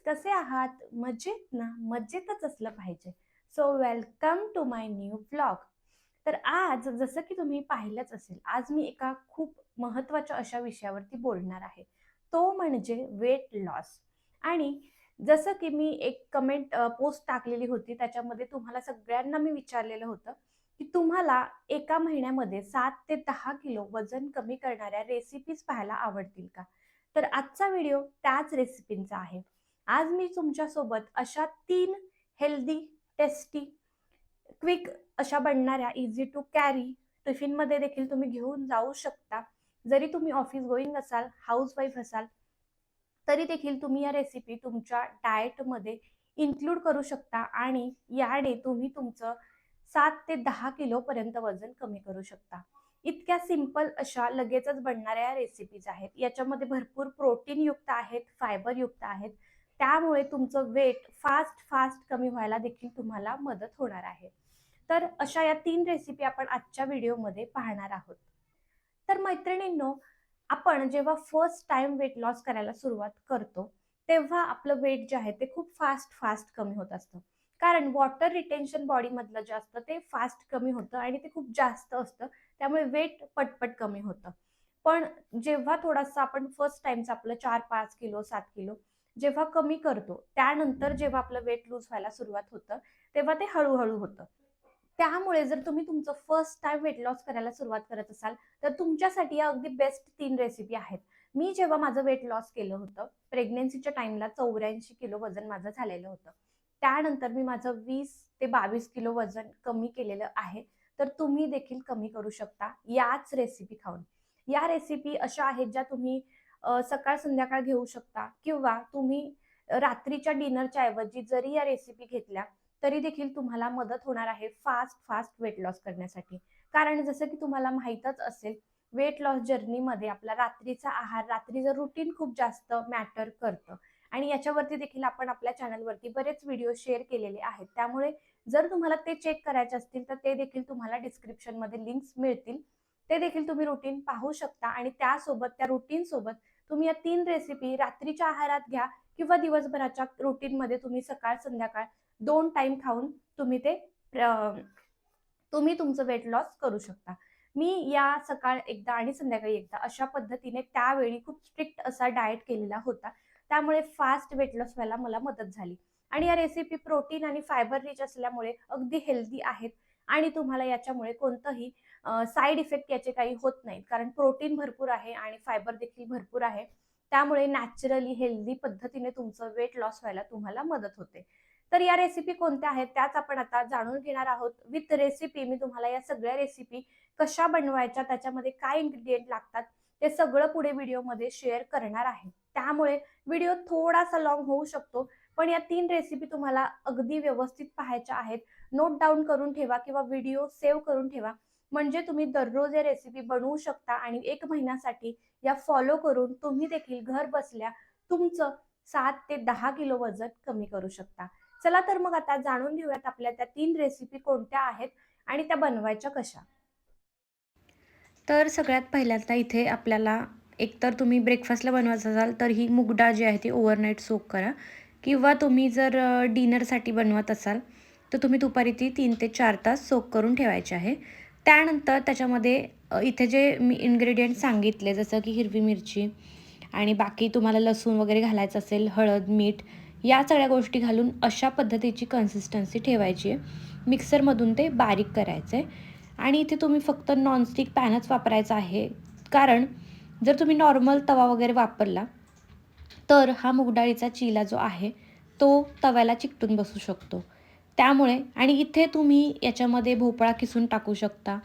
कसे आहात? मजेत ना? मजेतच असलं पाहिजे. So welcome to my new vlog. तर आज जसं की तुम्ही पाहिलंच असेल, आज मी एका खूप महत्त्वाच्या अशा विषयावरती बोलणार आहे. तो म्हणजे वेट लॉस. आणि जसं की मी एक पोस्ट टाकलेली होती, त्याच्यामध्ये तुम्हाला सगळ्यांना मी विचारलेलं होतं, की तुम्हाला एका महिन्यामध्ये 7 ते 10 किलो वजन कमी करणाऱ्या रेसिपीज पाहायला आवडतील का? तर आजचा व्हिडिओ त्याच रेसिपींचा आहे. आज मी तुमच्यासोबत अशा 3 हेल्दी, टेस्टी, क्विक अशा बनणाऱ्या, इझी टू कॅरी, टिफिनमध्ये देखील तुम्ही घेऊन जाऊ शकता. जरी तुम्ही ऑफिस गोइंग असाल, हाउसवाईफ असाल, तरी देखील तुम्ही या रेसिपी तुमच्या डाएटमध्ये इन्क्लूड करू शकता आणि याने तुम्ही तुमचं 7 ते 10 किलोपर्यंत वजन कमी करू शकता. इतक्या सिंपल अशा लगेचच बनणाऱ्या रेसिपीज आहेत. याच्यामध्ये भरपूर प्रोटीनयुक्त आहेत, फायबरयुक्त आहेत. त्यामुळे तुमचं वेट फास्ट कमी व्हायला देखील तुम्हाला मदत होणार आहे. तर अशा या 3 रेसिपी आपण आजच्या व्हिडिओमध्ये पाहणार आहोत. तर मैत्रिणींनो, आपण जेव्हा फर्स्ट टाइम वेट लॉस करायला सुरुवात करतो, तेव्हा आपलं वेट जे आहे ते खूप फास्ट कमी होत असतं. कारण वॉटर रिटेन्शन बॉडीमधलं जे असतं ते फास्ट कमी होतं आणि ते खूप जास्त असतं. त्यामुळे वेट पटपट कमी होतं. पण जेव्हा थोडासा आपण फर्स्ट टाईमचं आपलं 4-5 किलो, 7 किलो जेव्हा कमी करतो, त्यानंतर जेव्हा आपलं वेट लूज व्हायला सुरुवात होतं, तेव्हा ते हळू होतं. त्यामुळे जर तुम्ही तुमचं फर्स्ट टाइम वेट लॉस करायला सुरुवात करत असाल, तर तुमच्यासाठी या अगदी बेस्ट 3 रेसिपी आहेत. मी जेव्हा माझं वेट लॉस केलं होतं, प्रेग्नन्सीच्या टाईमला 84 किलो वजन माझं झालेलं होतं. त्यानंतर मी माझं 20 ते 22 किलो वजन कमी केलेलं आहे. तर तुम्ही देखील कमी करू शकता याच रेसिपी खाऊन. या रेसिपी अशा आहेत ज्या तुम्ही सकाळ संध्याकाळ घेऊ शकता किंवा तुम्ही रात्रीच्या डिनरच्या ऐवजी जरी या रेसिपी घेतल्या तरी देखील तुम्हाला मदत होणार आहे फास्ट वेट लॉस करण्यासाठी. कारण जसं की तुम्हाला माहीतच असेल, वेट लॉस जर्नीमध्ये आपला रात्रीचा आहार, रात्रीचं रुटीन खूप जास्त मॅटर करतं आणि याच्यावरती देखील आपण आपल्या चॅनलवरती बरेच व्हिडिओ शेअर केलेले आहेत. त्यामुळे जर तुम्हाला ते चेक करायचे असतील तर ते देखील तुम्हाला डिस्क्रिप्शनमध्ये लिंक्स मिळतील. ते देखील तुम्ही रुटीन पाहू शकता आणि त्यासोबत त्या रुटीन सोबत तुम्ही या 3 रेसिपी रात्रीच्या आहारात घ्या किंवा दिवसभराच्या रुटीनमध्ये तुम्ही सकाळ संध्याकाळ 2 टाइम खाऊन तुम्ही तुमचं वेट लॉस करू शकता. मी या सकाळ एकदा आणि संध्याकाळी एकदा अशा पद्धतीने त्यावेळी खूप स्ट्रिक्ट असा डाएट केलेला होता. त्यामुळे फास्ट वेट लॉस व्हायला मला मदत झाली. आणि या रेसिपी प्रोटीन आणि फायबर रिच असल्यामुळे अगदी हेल्दी आहेत आणि तुम्हाला याच्यामुळे कोणतंही साइड इफेक्ट याचे काही होत नाहीत. कारण प्रोटीन भरपूर आहे आणि फायबर देखील भरपूर आहे. त्यामुळे नॅचरली हेल्दी पद्धतीने तुमचं वेट लॉस व्हायला तुम्हाला मदत होते. तर या रेसिपी कोणत्या आहेत त्याच आपण आता जाणून घेणार आहोत. विथ रेसिपी मी तुम्हाला या सगळ्या रेसिपी कशा बनवायच्या, त्याच्यामध्ये काय इन्ग्रेडियंट लागतात ते सगळं पुढे व्हिडिओमध्ये शेअर करणार आहे. त्यामुळे व्हिडिओ थोडासा लॉंग होऊ शकतो, पण या 3 रेसिपी तुम्हाला अगदी व्यवस्थित पाहायच्या आहेत. नोट डाउन करून ठेवा किंवा व्हिडिओ सेव्ह करून ठेवा. म्हणजे तुम्ही दररोज या रेसिपी बनवू शकता आणि 1 महिन्यासाठी या फॉलो करून तुम्ही देखील घर बसल्या तुमचं 7 ते 10 किलो वजन कमी करू शकता. चला तर मग आता जाणून घेऊयात आपल्या त्या 3 रेसिपी कोणत्या आहेत आणि त्या बनवायच्या कशा. तर सगळ्यात पहिल्यांदा इथे आपल्याला एकतर तुम्ही ब्रेकफास्टला बनवायचं असाल तर ही मूग डाळ जी आहे ती ओव्हरनाईट सोक करा किंवा तुम्ही जर डिनरसाठी बनवत असाल तर तुम्ही दुपारी ती 3 ते 4 तास सोक करून ठेवायची आहे. त्यानंतर त्याच्यामध्ये इथे जे मी इन्ग्रेडियंट सांगितले जसं की हिरवी मिरची आणि बाकी तुम्हाला लसूण वगैरे घालायचं असेल, हळद, मीठ या सगळ्या गोष्टी घालून अशा पद्धतीची कन्सिस्टन्सी ठेवायची आहे. मिक्सरमधून ते बारीक करायचं आहे आणि इथे तुम्ही फक्त नॉनस्टिक पॅनच वापरायचा आहे. कारण जर तुम्ही नॉर्मल तवा वगैरे वापरला तर हा मूगडाळीचा चिला जो आहे तो तव्याला चिकटून बसू शकतो. त्यामुळे आणि इथे तुम्ही याच्यामध्ये भोपळा किसून टाकू शकता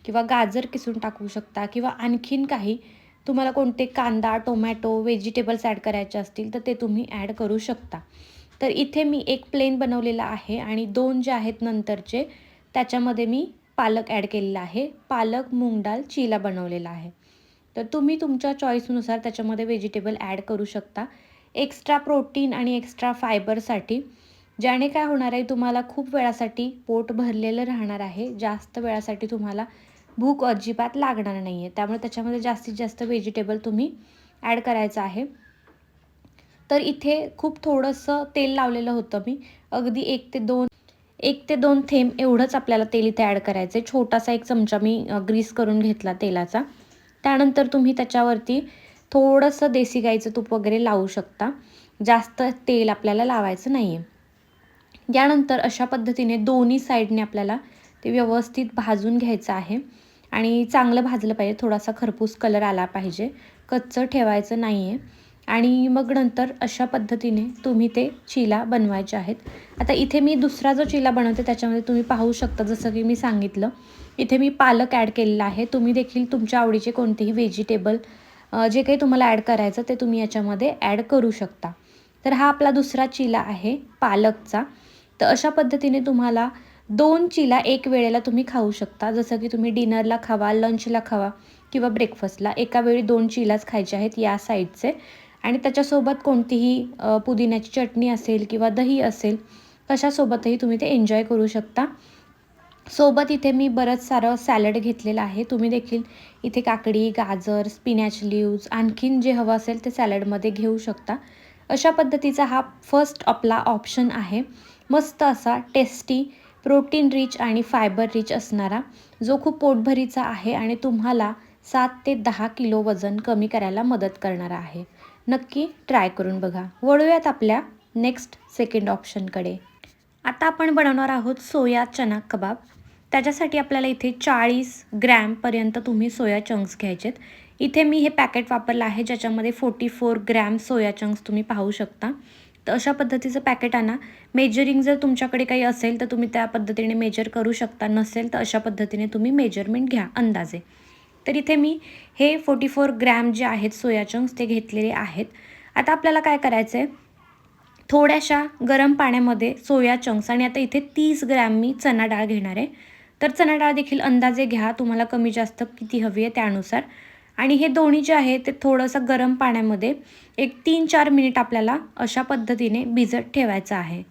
किंवा गाजर किसून टाकू शकता किंवा आणखीन काही तुम्हाला कोणते कांदा, टोमॅटो, व्हेजिटेबल्स ॲड करायचे असतील तर ते तुम्ही ॲड करू शकता. तर इथे मी एक प्लेन बनवलेला आहे आणि 2 जे आहेत नंतरचे त्याच्यामध्ये मी पालक ॲड केलेला आहे. पालक, मूग डाळ, चिला बनवलेला आहे. तर तुम्ही तुमच्या चॉईसनुसार त्याच्यामध्ये व्हेजिटेबल ॲड करू शकता. एक्स्ट्रा प्रोटीन आणि एक्स्ट्रा फायबरसाठी, ज्याने काय होणार आहे तुम्हाला खूप वेळासाठी पोट भरलेलं राहणार आहे. जास्त वेळासाठी तुम्हाला भूक अजिबात लागणार नाही आहे. त्यामुळे त्याच्यामध्ये जास्तीत जास्त व्हेजिटेबल तुम्ही ॲड करायचं आहे. तर इथे खूप थोडंसं तेल लावलेलं होतं मी, अगदी 1 ते 2 थेंब एवढंच आपल्याला तेल इथे ॲड करायचं आहे. छोटासा 1 चमचा मी ग्रीस करून घेतला तेलाचा. त्यानंतर तुम्ही त्याच्यावरती थोडंसं देसी गाईचं तूप वगैरे लावू शकता. जास्त तेल आपल्याला लावायचं नाही आहे. यानंतर अशा पद्धतीने दोन्ही साईडने आपल्याला ते व्यवस्थित भाजून घ्यायचं आहे आणि चांगलं भाजलं पाहिजे. थोडासा खरपूस कलर आला पाहिजे, कच्चं ठेवायचं नाही आहे. आणि मग नंतर अशा पद्धतीने तुम्ही ते चिला बनवायचे आहेत. आता इथे मी दुसरा जो चिला बनवते त्याच्यामध्ये तुम्ही पाहू शकता, जसं की मी सांगितलं, इथे मी पालक ॲड केलेला आहे. तुम्ही देखील तुमच्या आवडीचे कोणतेही व्हेजिटेबल जे काही तुम्हाला ॲड करायचं ते तुम्ही याच्यामध्ये ॲड करू शकता. तर हा आपला दुसरा चिला आहे पालकचा. तर अशा पद्धतीने तुम्हाला 2 चिला एक वेळेला तुम्ही खाऊ शकता. जसं की तुम्ही डिनरला खावा, लंचला खावा किंवा ब्रेकफास्टला एका वेळी 2 चिलाच खायचे आहेत या साईडचे. आणि त्याच्यासोबत कोणतीही पुदिन्याची चटणी असेल किंवा दही असेल, कशासोबतही तुम्ही ते एन्जॉय करू शकता. सोबत इथे मी बरंच सारं सॅलड घेतलेलं आहे. तुम्ही देखील इथे काकडी, गाजर, स्पिनॅच लीव्ज आणखीन जे हवं असेल ते सॅलडमध्ये घेऊ शकता. अशा पद्धतीचा हा फर्स्ट आपला ऑप्शन आहे. मस्त असा टेस्टी, प्रोटीन रिच आणि फायबर रिच असणारा, जो खूप पोटभरीचा आहे आणि तुम्हाला 7 ते 10 किलो वजन कमी करायला मदत करणारा आहे. नक्की ट्राय करून बघा. वळूयात आपल्या नेक्स्ट सेकंड ऑप्शनकडे. आता आपण बनवणार आहोत सोया चना कबाब. त्याच्यासाठी आपल्याला इथे 40 ग्रॅमपर्यंत तुम्ही सोया चंक्स घ्यायचेत. इथे मी हे पॅकेट वापरलं आहे ज्याच्यामध्ये 44 ग्रॅम सोया चंक्स तुम्ही पाहू शकता. तर अशा पद्धतीचं पॅकेट आणा. मेजरिंग जर तुमच्याकडे काही असेल तर तुम्ही त्या पद्धतीने मेजर करू शकता, नसेल तर अशा पद्धतीने तुम्ही मेजरमेंट घ्या अंदाजे. तर इथे मी हे 44 ग्रॅम जे आहेत सोया चंक्स ते घेतलेले आहेत. आता आपल्याला काय करायचं आहे, थोड्याशा गरम पाण्यामध्ये सोया चंक्स आणि आता इथे 30 ग्रॅम मी चणा डाळ घेणार आहे. तर चणा डाळ देखील अंदाजे घ्या, तुम्हाला कमी जास्त किती हवी आहे त्यानुसार. आणि हे दोन्ही जे आहे ते थोडंसं गरम पाण्यामध्ये एक 3-4 मिनिट आपल्याला अशा पद्धतीने भिजत ठेवायचं आहे.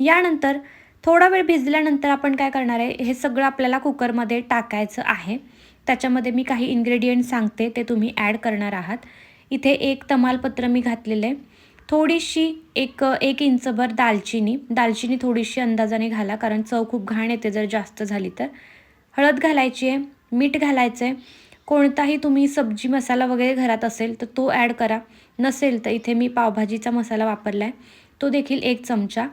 यानंतर थोडा वेळ भिजल्यानंतर आपण काय करणार आहे, हे सगळं आपल्याला कुकरमध्ये टाकायचं आहे. त्याच्यामध्ये मी काही इन्ग्रेडियंट सांगते ते तुम्ही ॲड करणार आहात. इथे 1 तमालपत्र मी घातलेलं आहे. थोडीशी एक 1 इंचभर दालचिनी थोडीशी अंदाजाने घाला, कारण चव खूप घाण येते जर जास्त झाली तर. हळद घालायची आहे, मीठ घालायचं आहे. कोणताही तुम्ही सब्जी मसाला वगैरे घरात असेल तर तो ॲड करा. नसेल तर इथे मी पावभाजीचा मसाला वापरला आहे, तो देखील 1 चमचा.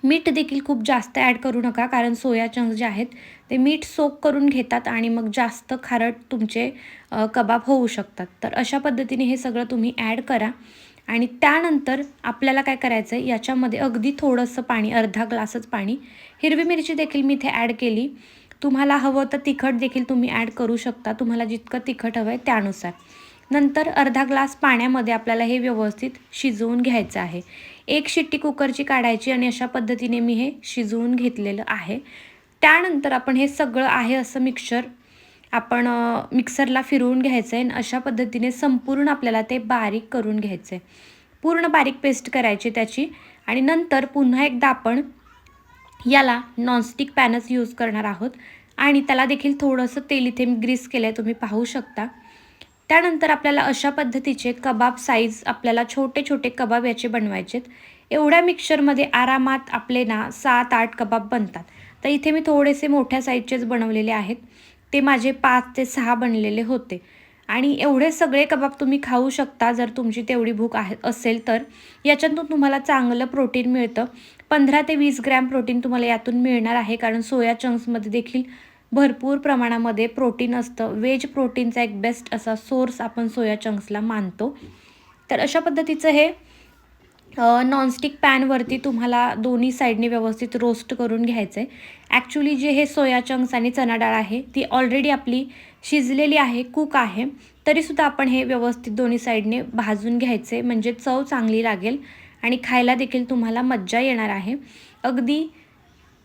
मीठ देखील खूप जास्त ॲड करू नका, कारण सोया चंक्स जे आहेत ते मीठ सोक करून घेतात आणि मग जास्त खारट तुमचे कबाब होऊ शकतात. तर अशा पद्धतीने हे सगळं तुम्ही ॲड करा. आणि त्यानंतर आपल्याला काय करायचं आहे, याच्यामध्ये अगदी थोडंसं पाणी, अर्धा ग्लासच पाणी. हिरवी मिरची देखील मी इथे ॲड केली. तुम्हाला हवं तर तिखट देखील तुम्ही ॲड करू शकता, तुम्हाला जितकं तिखट हवं आहे त्यानुसार. नंतर अर्धा ग्लास पाण्यामध्ये आपल्याला हे व्यवस्थित शिजवून घ्यायचं आहे. 1 शिट्टी कुकरची काढायची आणि अशा पद्धतीने मी हे शिजवून घेतलेलं आहे. त्यानंतर आपण हे सगळं आहे असं आपण मिक्सरला फिरवून घ्यायचं आहे आणि अशा पद्धतीने संपूर्ण आपल्याला ते बारीक करून घ्यायचं आहे. पूर्ण बारीक पेस्ट करायची त्याची. आणि नंतर पुन्हा एकदा आपण याला नॉनस्टिक पॅनच यूज करणार आहोत आणि त्याला देखील थोडंसं तेल इथे मी ग्रीस केलं आहे, तुम्ही पाहू शकता. त्यानंतर आपल्याला अशा पद्धतीचे कबाब साईज, आपल्याला छोटे छोटे कबाब याचे बनवायचे आहेत. एवढ्या मिक्सचरमध्ये आरामात आपले ना 7-8 कबाब बनतात. तर इथे मी थोडेसे मोठ्या साईजचेच बनवलेले आहेत. ते माझे 5 ते 6 बनलेले होते. आणि एवढे सगळे कबाब तुम्ही खाऊ शकता जर तुमची तेवढी भूक असेल तर. याच्यातून तुम्हाला चांगलं प्रोटीन मिळतं. 15 ते 20 ग्रॅम प्रोटीन तुम्हाला यातून मिळणार आहे, कारण सोया चंक्समध्ये देखील भरपूर प्रमाणामध्ये प्रोटीन असतं. वेज प्रोटीनचा एक बेस्ट असा सोर्स आपण सोया चंक्सला मानतो. तर अशा पद्धतीचं हे नॉनस्टिक पॅनवरती तुम्हाला दोन्ही साईडने व्यवस्थित रोस्ट करून घ्यायचं आहे. ॲक्च्युली जे हे सोया चंक्स आणि चणा डाळ आहे ती ऑलरेडी आपली शिजलेली आहे, कुक आहे. तरीसुद्धा आपण हे व्यवस्थित दोन्ही साईडने भाजून घ्यायचे, म्हणजे चव चांगली लागेल आणि खायला देखील तुम्हाला मज्जा येणार आहे.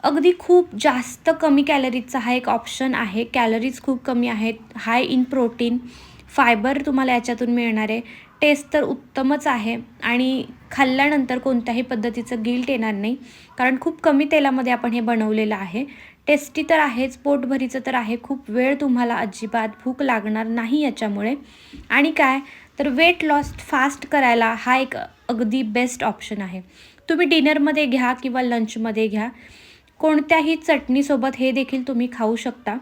अगदी खूप जास्त कमी कॅलरीजचा हा एक ऑप्शन आहे. कॅलरीज खूप कमी आहेत, हाय इन प्रोटीन, फायबर तुम्हाला याच्यातून मिळणार आहे. टेस्ट तर उत्तमच आहे आणि खाल्ल्यानंतर कोणत्याही पद्धतीचं गिल्ट येणार नाही, कारण खूप कमी तेलामध्ये आपण हे बनवलेलं आहे. टेस्टी तर आहेच, पोटभरीचं तर आहे. खूप वेळ तुम्हाला अजिबात भूक लागणार नाही याच्यामुळे. आणि काय तर वेट लॉस फास्ट करायला हा एक अगदी बेस्ट ऑप्शन आहे. तुम्ही डिनरमध्ये घ्या किंवा लंचमध्ये घ्या. कोणत्याही चटणीसोबत हे देखील तुम्ही खाऊ शकता.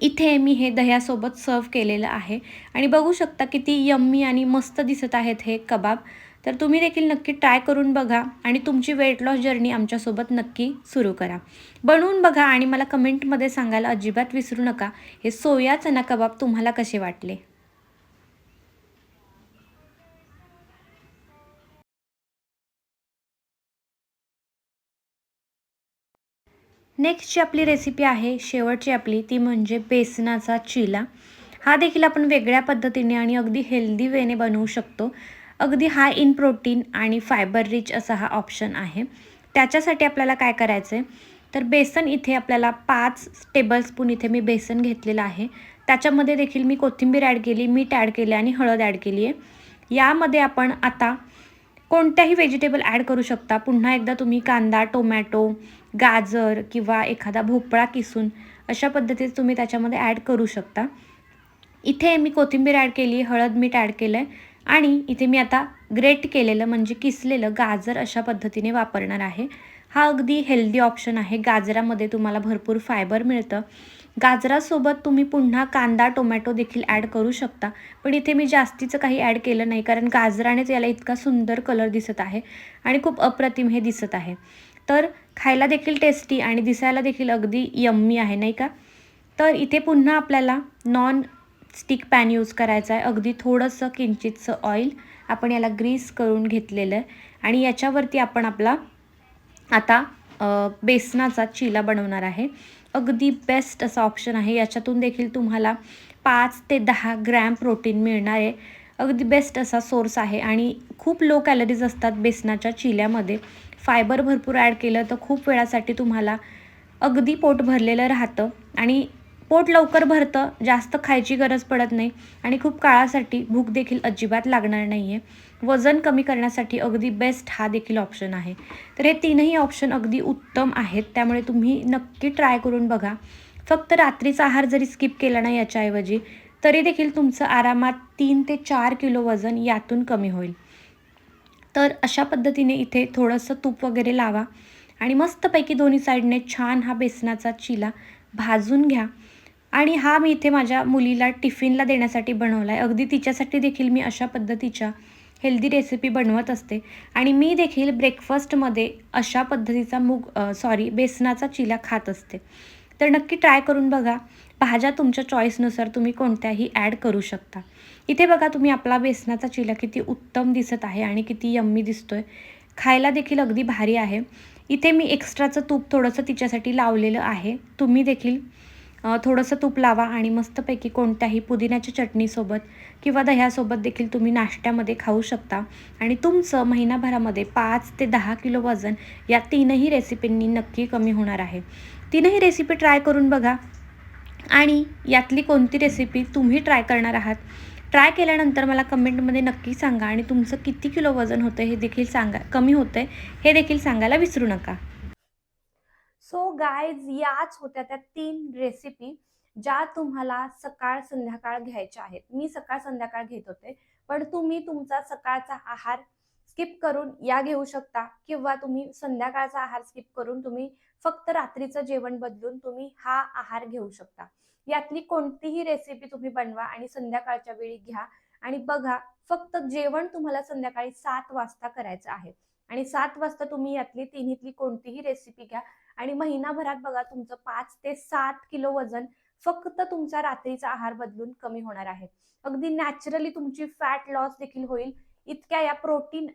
इथे मी हे दह्यासोबत सर्व केलेलं आहे आणि बघू शकता किती यम्मी आणि मस्त दिसत आहेत हे कबाब. तर तुम्ही देखील नक्की ट्राय करून बघा आणि तुमची वेट लॉस जर्नी आमच्यासोबत नक्की सुरू करा. बनवून बघा आणि मला कमेंटमध्ये सांगायला अजिबात विसरू नका हे सोया चना कबाब तुम्हाला कसे वाटले. नेक्स्टची आपली रेसिपी आहे, शेवटची आपली, ती म्हणजे बेसनाचा चिला. हा देखील आपण वेगळ्या पद्धतीने आणि अगदी हेल्दी वेने बनवू शकतो. अगदी हाय इन प्रोटीन आणि फायबर रिच असा हा ऑप्शन आहे. त्याच्यासाठी आपल्याला काय करायचं आहे, तर बेसन इथे आपल्याला 5 टेबलस्पून इथे मी बेसन घेतलेलं आहे. त्याच्यामध्ये देखील मी कोथिंबीर ॲड केली, मीठ ॲड केले आणि हळद ॲड केली आहे. यामध्ये आपण आता कोणत्याही व्हेजिटेबल ॲड करू शकता. पुन्हा एकदा तुम्ही कांदा, टोमॅटो, गाजर किंवा एखादा भोपळा किसून अशा पद्धतीने तुम्ही त्याच्यामध्ये ॲड करू शकता. इथे मी कोथिंबीर ॲड केली, हळद, मीठ ॲड केलं आहे आणि इथे मी आता ग्रेट केलेलं म्हणजे किसलेलं गाजर अशा पद्धतीने वापरणार आहे. हा अगदी हेल्दी ऑप्शन आहे. गाजरामध्ये तुम्हाला भरपूर फायबर मिळतं. गाजरासोबत तुम्ही पुन्हा कांदा, टोमॅटो देखील ॲड करू शकता. पण इथे मी जास्तीचं काही ॲड केलं नाही कारण गाजरानेच याला इतका सुंदर कलर दिसत आहे आणि खूप अप्रतिम हे दिसत आहे. तर खायला देखील टेस्टी आणि दिसायला देखील अगदी यम्मी आहे, नाही का? तर इथे पुन्हा आपल्याला नॉन स्टिक पॅन यूज करायचा आहे. अगदी थोडंसं किंचितचं ऑइल आपण याला ग्रीस करून घेतलेलं आहे आणि याच्यावरती आपण आपला आता बेसनाचा चिला बनवणार आहे. अगदी बेस्ट असा ऑप्शन आहे. याच्यातून देखील तुम्हाला 5 ते 10 ग्रॅम प्रोटीन मिळणार आहे. अगदी बेस्ट असा सोर्स आहे आणि खूप लो कॅलरीज असतात बेसनाच्या चिल्यामध्ये. फायबर भरपूर ॲड केलं तर खूप वेळासाठी तुम्हाला अगदी पोट भरलेलं राहतं आणि पोट लवकर भरतं, जास्त खायची गरज पडत नाही आणि खूप काळासाठी भूक देखील अजिबात लागणार नाही आहे. वजन कमी करण्यासाठी अगदी बेस्ट हा देखील ऑप्शन आहे. तर हे तीनही ऑप्शन अगदी उत्तम आहेत. त्यामुळे तुम्ही नक्की ट्राय करून बघा. फक्त रात्रीचा आहार जरी स्किप केला ना याच्याऐवजी, तरी देखील तुमचं आरामात 3 ते 4 किलो वजन यातून कमी होईल. तर अशा पद्धतीने इथे थोडंसं तूप वगैरे लावा आणि मस्तपैकी दोन्ही साईडने छान हा बेसनाचा चिला भाजून घ्या. आणि हा मी इथे माझ्या मुलीला टिफिनला देण्यासाठी बनवला आहे. अगदी तिच्यासाठी देखील मी अशा पद्धतीच्या हेल्दी रेसिपी बनवत असते आणि मी देखील ब्रेकफास्टमध्ये अशा पद्धतीचा बेसनाचा चिला खात असते. तर नक्की ट्राय करून बघा. भाज्या तुमच्या चॉईसनुसार तुम्ही कोणत्याही ॲड करू शकता. इथे बघा तुम्ही आपला बेसनाचा चिला किती उत्तम दिसत आहे आणि किती यम्मी दिसतोय. खायला देखील अगदी भारी आहे. इथे मी एक्स्ट्राचं तूप थोडंसं तिच्यासाठी लावलेलं आहे. तुम्ही देखील थोडंसं तूप लावा आणि मस्तपैकी कोणत्याही पुदिन्याच्या चटणीसोबत किंवा दह्यासोबत देखील तुम्ही नाश्त्यामध्ये खाऊ शकता आणि तुमचं महिनाभरामध्ये 5 ते 10 किलो वजन या तीनही रेसिपींनी नक्की कमी होणार आहे. तीनही रेसिपी ट्राय करून बघा आणि यातली कोणती रेसिपी तुम्ही ट्राय करणार आहात. ट्राय केल्यानंतर मला कमेंटमध्ये नक्की सांगा आणि तुमचं किती किलो वजन होतं हे देखील सांगा, कमी होतंय हे देखील सांगायला विसरू नका. सो गाईज, याच होत्या त्या 3 रेसिपी ज्या तुम्हाला सकाळ संध्याकाळ घ्यायच्या आहेत. मी सकाळ संध्याकाळ घेत होते, पण तुम्ही तुमचा सकाळचा आहार स्किप करून या घेऊ शकता किंवा तुम्ही संध्याकाळचा आहार स्किप करून तुम्ही फक्त रात्रीचं जेवण बदलून तुम्ही हा आहार घेऊ शकता. यातली कोणतीही रेसिपी तुम्ही बनवा आणि संध्याकाळच्या वेळी घ्या आणि बघा. फक्त जेवण तुम्हाला संध्याकाळी 7 वाजता करायचं आहे आणि 7 वाजता तुम्ही यातली तिन्हीतली कोणतीही रेसिपी घ्या आणि महिनाभरात बघा तुमचं 5 ते 7 किलो वजन फक्त तुमचा रात्रीचा आहार बदलून कमी होणार आहे. अगदी नॅचरली तुमची फॅट लॉस देखील होईल. इतक्या या प्रोटीन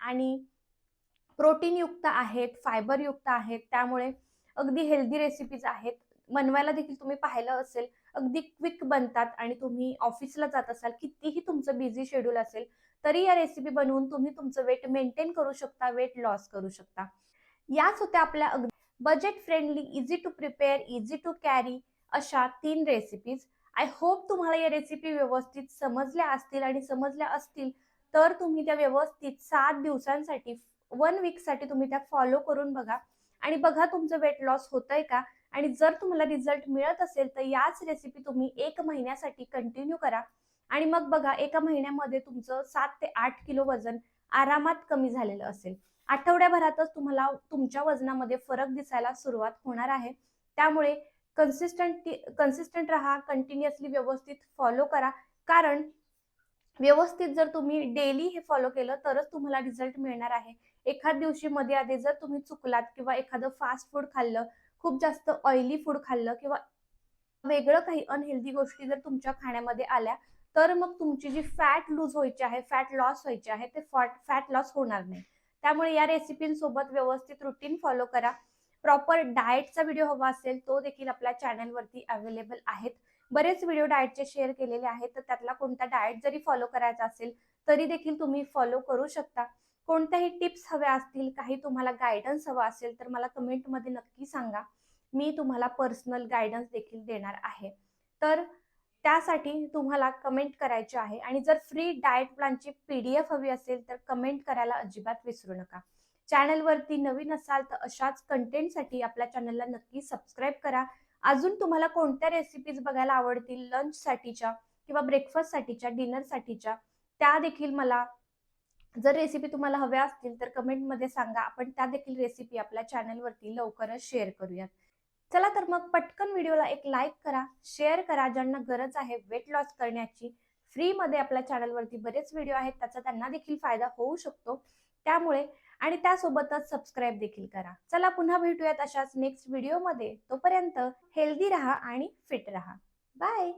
युक्त आहेत, फायबर युक्त आहेत. त्यामुळे अगदी हेल्दी रेसिपीज आहेत. बनवायला देखील तुम्ही पाहिलं असेल अगदी क्विक बनतात आणि तुम्ही ऑफिसला जात असाल, कितीही तुमचं बिझी शेड्यूल असेल, तरी या रेसिपी बनवून तुम्ही तुमचं वेट मेंटेन करू शकता, वेट लॉस करू शकता. याच होत्या आपल्या budget friendly, easy to prepare, easy to carry अशा 3 रेसिपीज. आय होप तुम्हाला या रेसिपी व्यवस्थित समजल्या असतील आणि समजल्या असतील तर तुम्ही त्या व्यवस्थित 7 दिवसांसाठी, 1 वीकसाठी तुम्ही त्या फॉलो करून बघा आणि बघा तुमचं वेट लॉस होतंय का आणि जर तुम्हाला रिझल्ट मिळत असेल तर याच रेसिपी तुम्ही 1 महिन्यासाठी कंटिन्यू करा आणि मग बघा एका महिन्यामध्ये तुमचं 7 ते 8 किलो वजन आरामात कमी झालेलं असेल. आठवड्याभरातच तुम्हाला तुमच्या वजनामध्ये फरक दिसायला सुरुवात होणार आहे. त्यामुळे कन्सिस्टंट राहा, कंटिन्युअसली व्यवस्थित फॉलो करा. कारण व्यवस्थित जर तुम्ही डेली हे फॉलो केलं तरच तुम्हाला रिझल्ट मिळणार आहे. एखाद दिवशी मध्ये आधी जर तुम्ही चुकलात किंवा एखादं फास्ट फूड खाल्लं, खूप जास्त ऑइली फूड खाल्लं किंवा वेगळं काही अनहेल्दी गोष्टी जर तुमच्या खाण्यामध्ये आल्या, तर मग तुमची जी फॅट लूज व्हायची आहे, फॅट लॉस व्हायची आहे, ते फॅट लॉस होणार नाही. त्यामुळे या रेसिपींसोबत व्यवस्थित रुटीन फॉलो करा. प्रॉपर डाएटचा व्हिडिओ हवा असेल तो देखील आपल्या चॅनलवरती अवेलेबल आहेत. बरेच व्हिडिओ डाएटचे शेअर केलेले आहेत, तर त्यातला कोणता डाएट जरी फॉलो करायचा असेल तरी देखील तुम्ही फॉलो करू शकता. कोणत्याही टिप्स हव्या असतील, काही तुम्हाला गायडन्स हवा असेल तर मला कमेंटमध्ये नक्की सांगा. मी तुम्हाला पर्सनल गायडन्स देखील देणार आहे. तर त्यासाठी तुम्हाला कमेंट करायची आहे आणि जर फ्री डाएट प्लॅनची PDF हवी असेल तर कमेंट करायला अजिबात विसरू नका. चॅनलवरती नवीन असाल तर अशाच कंटेंटसाठी आपल्या चॅनलला नक्की सबस्क्राईब करा. अजून तुम्हाला कोणत्या रेसिपीज बघायला आवडतील लंचसाठीच्या किंवा ब्रेकफास्टसाठीच्या, डिनरसाठीच्या, त्या देखील मला जर रेसिपी तुम्हाला हव्या असतील तर कमेंटमध्ये सांगा. आपण त्या देखील रेसिपी आपल्या चॅनलवरती लवकरच शेअर करूयात. चला तर मग पटकन व्हिडिओला एक लाईक करा, शेअर करा. ज्यांना गरज आहे वेट लॉस करण्याची, फ्रीमध्ये आपल्या चॅनलवरती बरेच व्हिडिओ आहेत, त्याचा त्यांना देखील फायदा होऊ शकतो. त्यामुळे आणि त्यासोबतच सबस्क्राईब देखील करा. चला पुन्हा भेटूयात अशाच नेक्स्ट व्हिडिओमध्ये. तोपर्यंत हेल्दी राहा आणि फिट राहा. बाय.